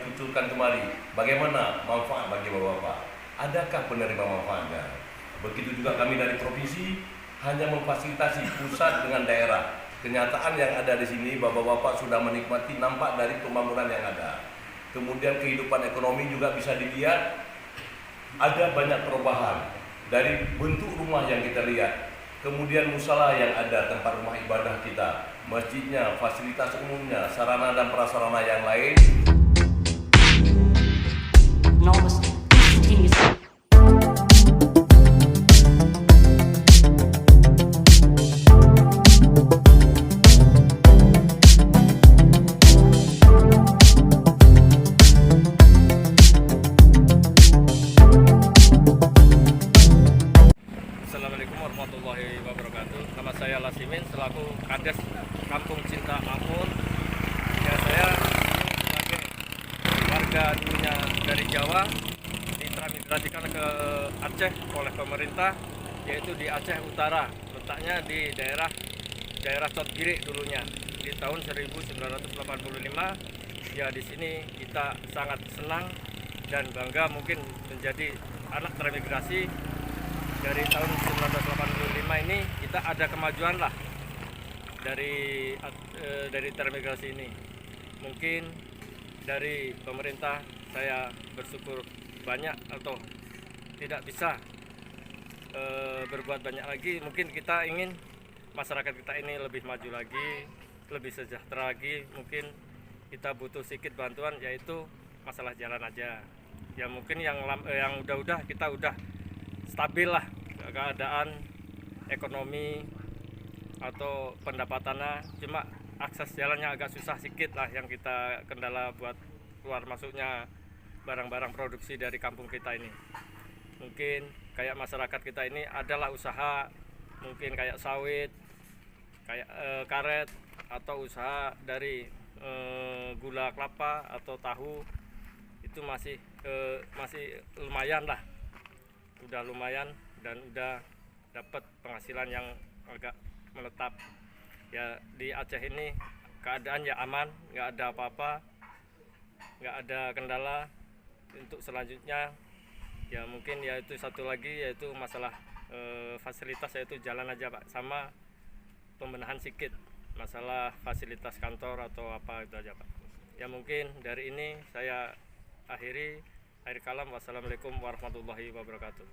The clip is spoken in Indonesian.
dikucurkan kembali. Bagaimana manfaat bagi Bapak-Bapak? Adakah penerima manfaatnya? Begitu juga kami dari provinsi hanya memfasilitasi pusat dengan daerah. Kenyataan yang ada di sini, Bapak-Bapak sudah menikmati nampak dari pembangunan yang ada. Kemudian kehidupan ekonomi juga bisa dilihat, ada banyak perubahan dari bentuk rumah yang kita lihat. Kemudian musala yang ada, tempat rumah ibadah kita, masjidnya, fasilitas umumnya, sarana dan prasarana yang lain. Novus continues. Assalamualaikum warahmatullahi wabarakatuh. Nama saya Lasimin selaku Kades Kampung Cinta Ampun. Ya, saya sebagai warga dulunya dari Jawa ditransmigrasikan ke Aceh oleh pemerintah, yaitu di Aceh Utara. Letaknya di daerah Cotgiri dulunya di tahun 1985. Ya, di sini kita sangat senang dan bangga mungkin menjadi anak transmigrasi. Dari tahun 1985 ini kita ada kemajuan lah dari transmigrasi ini. Mungkin dari pemerintah saya bersyukur banyak, atau tidak bisa berbuat banyak lagi. Mungkin kita ingin masyarakat kita ini lebih maju lagi, lebih sejahtera lagi. Mungkin kita butuh sedikit bantuan, yaitu masalah jalan aja. Ya mungkin yang udah kita udah stabil lah keadaan ekonomi atau pendapatannya, cuma akses jalannya agak susah sedikit lah yang kita kendala buat keluar masuknya barang-barang produksi dari kampung kita ini. Mungkin kayak masyarakat kita ini adalah usaha, mungkin kayak sawit, kayak karet, atau usaha dari gula kelapa atau tahu, itu masih lumayan lah, udah lumayan dan udah dapat penghasilan yang agak menetap. Ya, di Aceh ini keadaan ya aman, nggak ada apa-apa, nggak ada kendala. Untuk selanjutnya ya mungkin ya itu satu lagi, yaitu masalah fasilitas, yaitu jalan aja Pak, sama pembenahan sedikit masalah fasilitas kantor atau apa, itu aja Pak. Ya mungkin dari ini saya akhir kalam. Wassalamualaikum warahmatullahi wabarakatuh.